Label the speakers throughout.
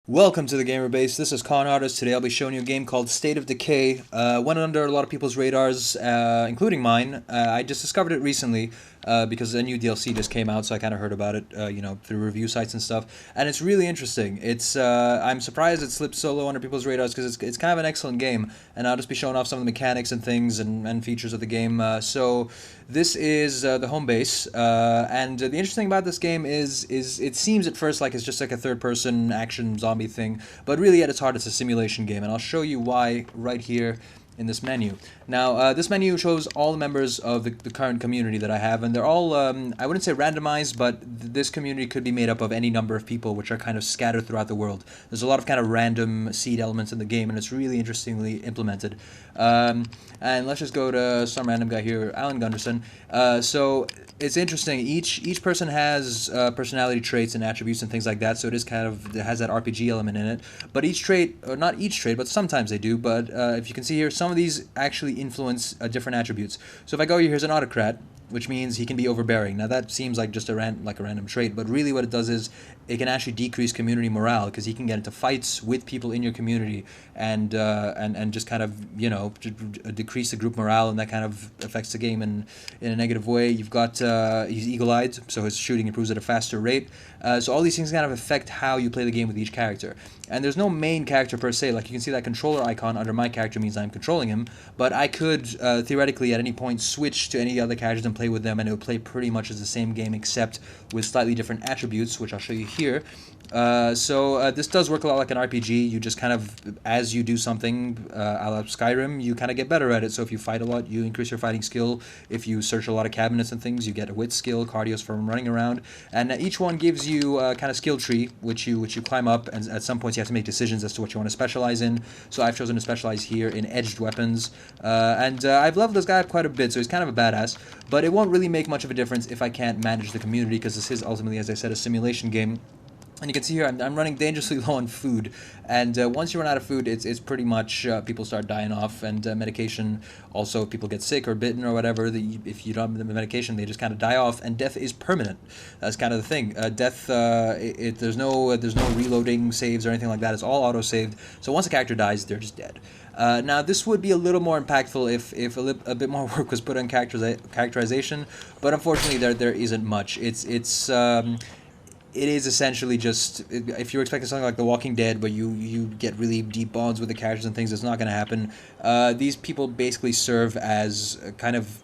Speaker 1: Welcome to the Gamer Base. This is ConArtist. Today I'll be showing you a game called State of Decay. Went under a lot of people's radars, including mine. I just discovered it recently because a new DLC just came out, so I kind of heard about it, through review sites and stuff. And it's really interesting. I'm surprised it slipped so low under people's radars because it's kind of an excellent game. And I'll just be showing off some of the mechanics and things and features of the game. So this is the home base, and the interesting thing about this game is it seems at first like it's just like a third-person action zombie thing, but really at its heart it's a simulation game, and I'll show you why right here in this menu. Now, this menu shows all the members of the current community that I have, and they're all, I wouldn't say randomized, but this community could be made up of any number of people, which are kind of scattered throughout the world. There's a lot of kind of random seed elements in the game, and it's really interestingly implemented. And let's just go to some random guy here, Alan Gunderson. So it's interesting. Each person has personality traits and attributes and things like that. So it is it has that RPG element in it. But each trait, or not each trait, but sometimes they do. But if you can see here, some of these actually influence different attributes. So if I go here, here's an autocrat, which means he can be overbearing. Now that seems like just a random trait, but really what it does is it can actually decrease community morale because he can get into fights with people in your community and just kind of decrease the group morale, and that kind of affects the game in a negative way. You've got he's eagle-eyed, so his shooting improves at a faster rate. So all these things kind of affect how you play the game with each character. And there's no main character per se. Like you can see that controller icon under my character means I'm controlling him, but I could theoretically at any point switch to any other characters and play with them, and it would play pretty much as the same game except with slightly different attributes, which I'll show you here. This does work a lot like an RPG. You just kind of, as you do something, a la Skyrim, you kind of get better at it. So if you fight a lot, you increase your fighting skill. If you search a lot of cabinets and things, you get a wit skill, cardio's from running around. And each one gives you a kind of skill tree, which you climb up, and at some points you have to make decisions as to what you want to specialize in. So I've chosen to specialize here in edged weapons. I've leveled this guy up quite a bit, so he's kind of a badass. But it won't really make much of a difference if I can't manage the community, because this is ultimately, as I said, a simulation game. And you can see here I'm running dangerously low on food, and once you run out of food, it's pretty much people start dying off, and medication also, people get sick or bitten or whatever. If you don't have the medication, they just kind of die off, and death is permanent. That's kind of the thing. Death, there's no reloading saves or anything like that. It's all auto saved. So once a character dies, they're just dead. Now this would be a little more impactful if a bit more work was put on characterization, but unfortunately there isn't much. It is essentially just, if you're expecting something like The Walking Dead, where you get really deep bonds with the characters and things, it's not going to happen. These people basically serve as kind of,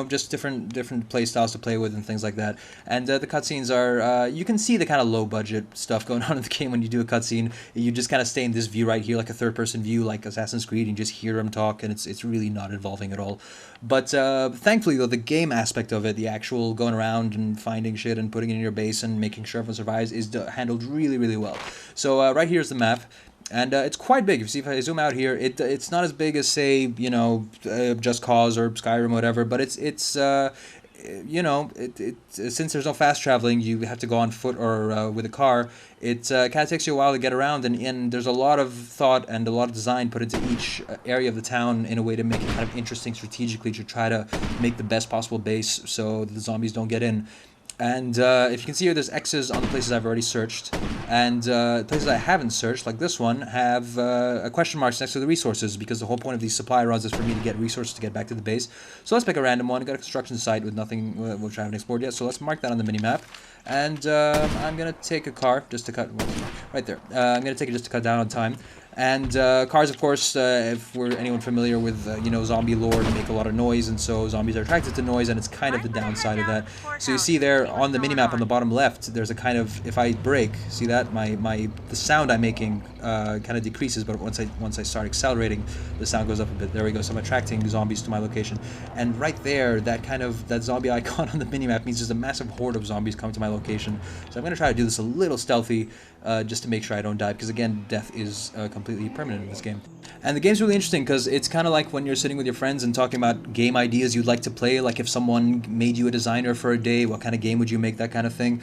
Speaker 1: just different play styles to play with and things like that. And the cutscenes are, you can see the kind of low budget stuff going on in the game when you do a cutscene. You just kind of stay in this view right here, like a third person view, like Assassin's Creed, and you just hear them talk, and it's really not involving at all. But thankfully, though, the game aspect of it, the actual going around and finding shit and putting it in your base and making sure everyone survives, is handled really, really well. So right here's the map. And it's quite big. If I zoom out here, it's not as big as, say, Just Cause or Skyrim or whatever, but since there's no fast traveling, you have to go on foot or with a car. It kind of takes you a while to get around, and there's a lot of thought and a lot of design put into each area of the town in a way to make it kind of interesting strategically, to try to make the best possible base so the zombies don't get in. And if you can see here, there's X's on the places I've already searched, and places I haven't searched, like this one, have a question marks next to the resources, because the whole point of these supply runs is for me to get resources to get back to the base. So let's pick a random one. I've got a construction site with nothing, which I haven't explored yet, so let's mark that on the minimap. And I'm going to take a car just to cut, right there. I'm going to take it just to cut down on time. And cars, of course, if we're anyone familiar with, zombie lore, they make a lot of noise, and so zombies are attracted to noise, and it's kind of the downside of that. So you see there on the minimap on the bottom left, there's a kind of, if I brake, see that? The sound I'm making kind of decreases, but once I start accelerating, the sound goes up a bit. There we go. So I'm attracting zombies to my location. And right there, that zombie icon on the minimap means there's a massive horde of zombies coming to my location. So I'm going to try to do this a little stealthy, just to make sure I don't die, because again, death is completely permanent in this game. And the game's really interesting because it's kind of like when you're sitting with your friends and talking about game ideas you'd like to play. Like if someone made you a designer for a day, what kind of game would you make, that kind of thing.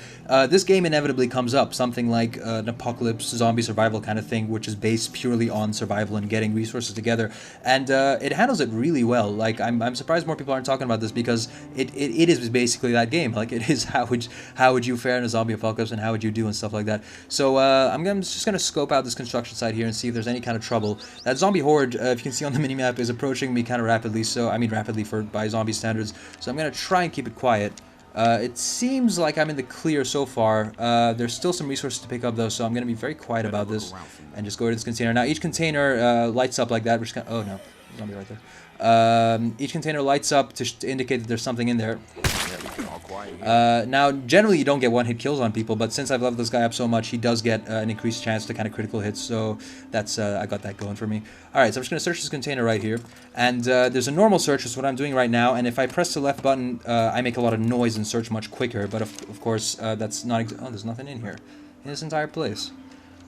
Speaker 1: This game inevitably comes up, something like an apocalypse, zombie survival kind of thing, which is based purely on survival and getting resources together. And it handles it really well. Like I'm surprised more people aren't talking about this because it is basically that game. Like it is how would you fare in a zombie apocalypse and how would you do and stuff like that. So I'm just gonna scope out this construction site here and see if there's any kind of trouble. That zombie horde, if you can see on the minimap, is approaching me kind of rapidly. So I mean rapidly by zombie standards. So I'm gonna try and keep it quiet. It seems like I'm in the clear so far. There's still some resources to pick up though, so I'm gonna be very quiet about this and just go to this container. Now each container lights up like that, which kind of, oh no, zombie right there. Each container lights up to indicate that there's something in there. Now, generally you don't get one-hit kills on people, but since I've leveled this guy up so much, he does get an increased chance to kind of critical hits, so that's, I got that going for me. Alright, so I'm just going to search this container right here, and there's a normal search, is what I'm doing right now, and if I press the left button, I make a lot of noise and search much quicker, but of course, that's not, oh, there's nothing in here, in this entire place.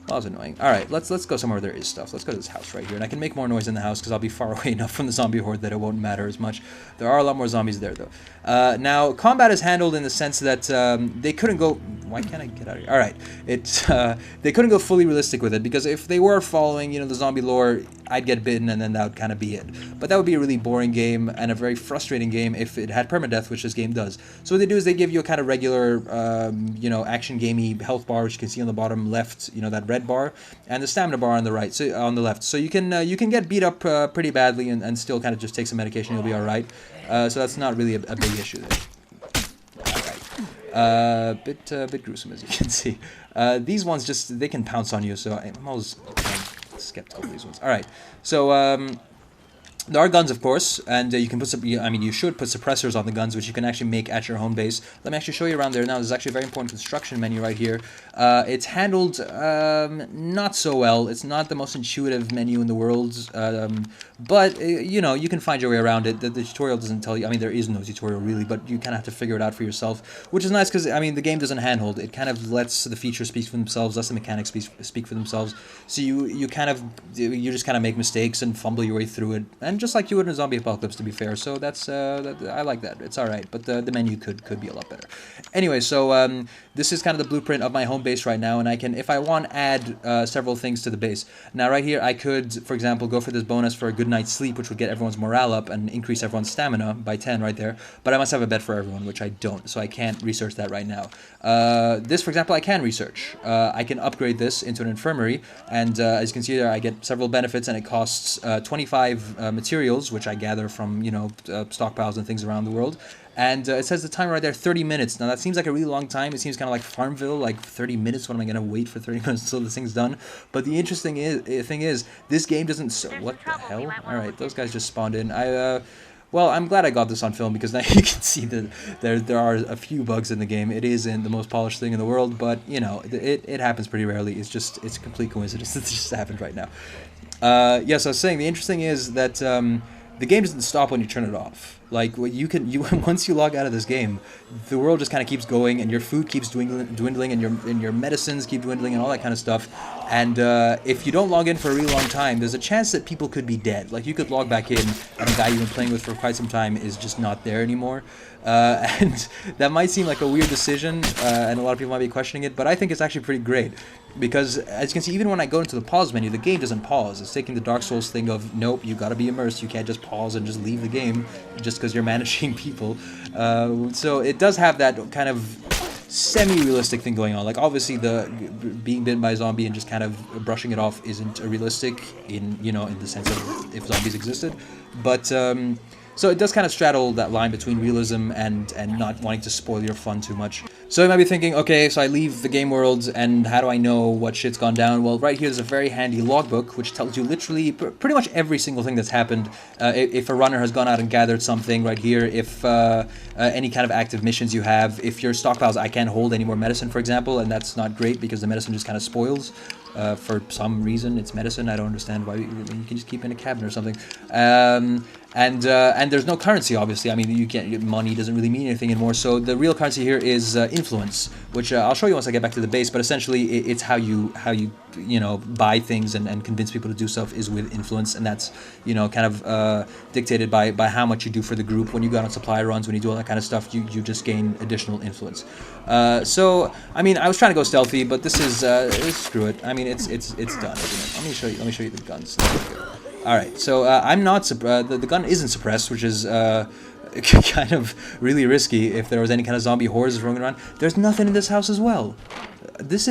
Speaker 1: Well, that was annoying. Alright, let's go somewhere where there is stuff. Let's go to this house right here. And I can make more noise in the house because I'll be far away enough from the zombie horde that it won't matter as much. There are a lot more zombies there, though. Now, combat is handled in the sense that they couldn't go... Why can't I get out of here? Alright, they couldn't go fully realistic with it because if they were following, you know, the zombie lore, I'd get bitten and then that would kind of be it. But that would be a really boring game and a very frustrating game if it had permadeath, which this game does. So what they do is they give you a kind of regular, you know, action gamey health bar, which you can see on the bottom left, you know, that red bar, and the stamina bar on the right, so on the left. So you can get beat up pretty badly and still kind of just take some medication, you'll be all right. So that's not really a big issue there. All right. Bit gruesome, as you can see. These ones just, they can pounce on you, so I'm always skeptical of these ones. All right. So there are guns, of course, and you can put some, I mean, you should put suppressors on the guns, which you can actually make at your home base. Let me actually show you around there now. There's actually a very important construction menu right here. It's handled not so well. It's not the most intuitive menu in the world, but, you know, you can find your way around it. The tutorial doesn't tell you, I mean, there is no tutorial really, but you kind of have to figure it out for yourself, which is nice because, I mean, the game doesn't handhold. It kind of lets the features speak for themselves, lets the mechanics speak for themselves. So you just kind of make mistakes and fumble your way through it. And just like you would in a zombie apocalypse, to be fair. So that's I like that. It's all right, but the menu could be a lot better. Anyway, so this is kind of the blueprint of my home base right now, and I can, if I want, add several things to the base. Now, right here, I could, for example, go for this bonus for a good night's sleep, which would get everyone's morale up and increase everyone's stamina by 10 right there. But I must have a bed for everyone, which I don't, so I can't research that right now. This, for example, I can research. I can upgrade this into an infirmary, and as you can see there, I get several benefits, and it costs 25 materials, which I gather from, you know, stockpiles and things around the world. And it says the timer right there, 30 minutes. Now, that seems like a really long time. It seems kind of like Farmville, like 30 minutes. What am I going to wait for 30 minutes until this thing's done? But the interesting thing is, this game doesn't... what the hell? All right, those guys just spawned in. Well, I'm glad I got this on film because now you can see that there are a few bugs in the game. It isn't the most polished thing in the world, but, you know, it happens pretty rarely. It's a complete coincidence that this just happened right now. Yes, I was saying, the interesting is that the game doesn't stop when you turn it off. Like, once you log out of this game, the world just kind of keeps going, and your food keeps dwindling, and your medicines keep dwindling, and all that kind of stuff. And if you don't log in for a really long time, there's a chance that people could be dead. Like, you could log back in, and the guy you've been playing with for quite some time is just not there anymore. And that might seem like a weird decision, and a lot of people might be questioning it, but I think it's actually pretty great. Because, as you can see, even when I go into the pause menu, the game doesn't pause. It's taking the Dark Souls thing of, nope, you gotta be immersed. You can't just pause and just leave the game just because you're managing people. So it does have that kind of semi-realistic thing going on. Like, obviously, the being bitten by a zombie and just kind of brushing it off isn't realistic in, you know, in the sense of if zombies existed. But, so it does kind of straddle that line between realism and not wanting to spoil your fun too much. So you might be thinking, okay, so I leave the game world, and how do I know what shit's gone down? Well, right here is a very handy logbook, which tells you literally pretty much every single thing that's happened. If a runner has gone out and gathered something right here, if any kind of active missions you have, if your stockpiles, I can't hold any more medicine, for example, and that's not great because the medicine just kind of spoils. for some reason. It's medicine. I don't understand why. You can just keep it in a cabinet or something. And there's no currency, obviously. I mean, you can't. Money doesn't really mean anything anymore. So the real currency here is influence, which I'll show you once I get back to the base. But essentially, it's how you buy things and convince people to do stuff is with influence, and that's kind of dictated by how much you do for the group. When you go out on supply runs, when you do all that kind of stuff, you just gain additional influence. So I mean, I was trying to go stealthy, but this is screw it. I mean, it's done. Let me show you the guns. All right, so I'm not the gun isn't suppressed, which is kind of really risky if there was any kind of zombie hordes roaming around. There's nothing in this house as well. This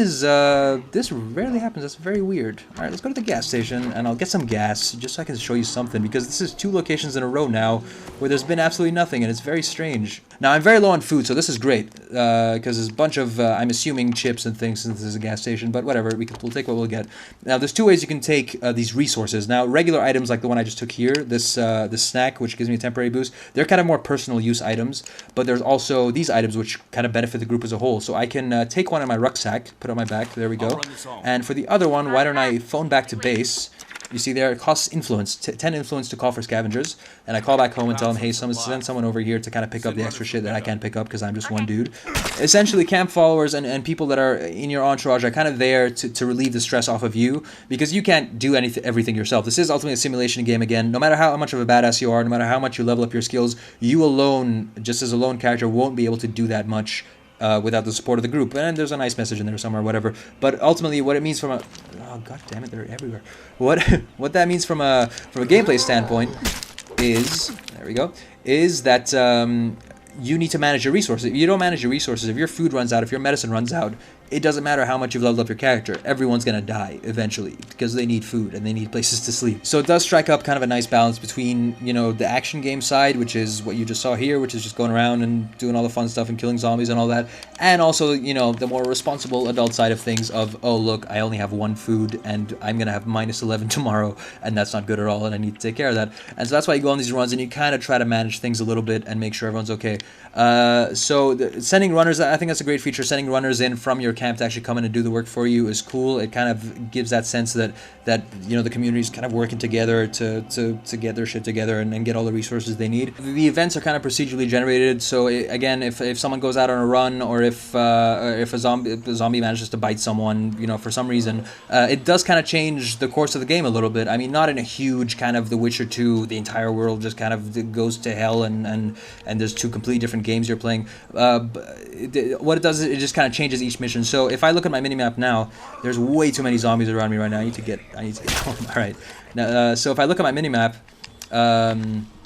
Speaker 1: rarely happens. That's very weird. All right, let's go to the gas station and I'll get some gas just so I can show you something, because this is 2 locations in a row now where there's been absolutely nothing, and it's very strange. Now I'm very low on food, so this is great because there's a bunch of I'm assuming chips and things since this is a gas station, but whatever. We'll take what we'll get. Now there's 2 ways you can take these resources. Now regular items like the one I just took here, this snack which gives me a temporary boost, they're kind of more personal use items, but there's also these items which kind of benefit the group as a whole. So I can take one in my rucksack, put it on my back, there we go. And for the other one, why don't I phone back to base? You see there, it costs influence, 10 influence to call for scavengers, and I call back home and tell them, hey, send someone over here to kind of pick up the extra shit that I can't pick up because I'm just one dude. Essentially, camp followers and people that are in your entourage are kind of there to relieve the stress off of you, because you can't do everything yourself. This is ultimately a simulation game again. No matter how much of a badass you are, no matter how much you level up your skills, you alone, just as a lone character, won't be able to do that much without the support of the group. And there's a nice message in there somewhere, whatever. But ultimately, what it means from a... Oh, god damn it, they're everywhere. What that means from a gameplay standpoint is... There we go. Is that you need to manage your resources. If you don't manage your resources, if your food runs out, if your medicine runs out, it doesn't matter how much you've leveled up your character. Everyone's going to die eventually because they need food and they need places to sleep. So it does strike up kind of a nice balance between, the action game side, which is what you just saw here, which is just going around and doing all the fun stuff and killing zombies and all that. And also, the more responsible adult side of things of, oh, look, I only have 1 food and I'm going to have -11 tomorrow, and that's not good at all, and I need to take care of that. And so that's why you go on these runs and you kind of try to manage things a little bit and make sure everyone's okay. Sending runners, I think that's a great feature. Sending runners in from your camp to actually come in and do the work for you is cool. It kind of gives that sense that the community's kind of working together to get their shit together and get all the resources they need. The events are kind of procedurally generated, so again, if someone goes out on a run, or if a zombie manages to bite someone, for some reason, it does kind of change the course of the game a little bit. I mean, not in a huge kind of The Witcher 2, the entire world just kind of goes to hell and there's 2 completely different games you're playing. What it does is it just kind of changes each mission. So if I look at my minimap now, there's way too many zombies around me right now. I need to get home. All right. Now, so if I look at my minimap,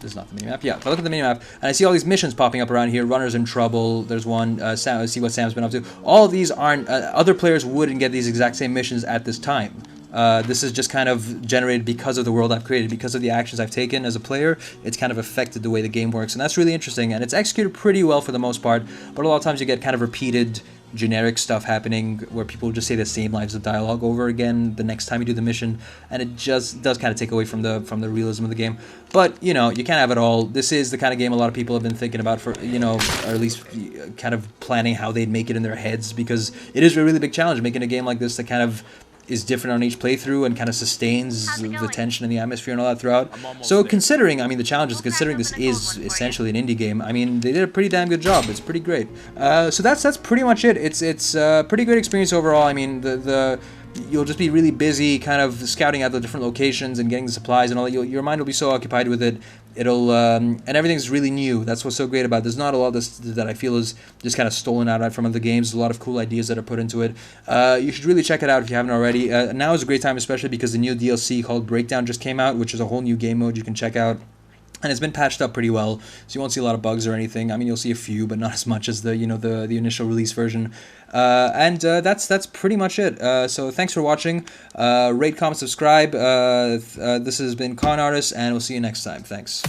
Speaker 1: this is not the minimap. Yeah, if I look at the minimap and I see all these missions popping up around here, runners in trouble. There's one. See what Sam's been up to. All of these aren't. Other players wouldn't get these exact same missions at this time. This is just kind of generated because of the world I've created, because of the actions I've taken as a player. It's kind of affected the way the game works, and that's really interesting, and it's executed pretty well for the most part, but a lot of times you get kind of repeated generic stuff happening where people just say the same lines of dialogue over again the next time you do the mission, and it just does kind of take away from the realism of the game. But you can't have it all. This is the kind of game a lot of people have been thinking about for or at least kind of planning how they'd make it in their heads, because it is a really big challenge making a game like this that kind of is different on each playthrough and kind of sustains the tension and the atmosphere and all that throughout. So considering, the challenges, considering this is essentially an indie game, they did a pretty damn good job. It's pretty great. So that's pretty much it. It's a pretty great experience overall. You'll just be really busy kind of scouting out the different locations and getting the supplies and all that. Your mind will be so occupied with it. It'll and everything's really new. That's what's so great about it. There's not a lot that I feel is just kind of stolen out from other games. There's a lot of cool ideas that are put into it. You should really check it out if you haven't already. Now is a great time, especially because the new DLC called Breakdown just came out, which is a whole new game mode you can check out. And it's been patched up pretty well, so you won't see a lot of bugs or anything. You'll see a few, but not as much as the initial release version. That's pretty much it. So thanks for watching. Rate, comment, subscribe. This has been ConArtist, and we'll see you next time. Thanks.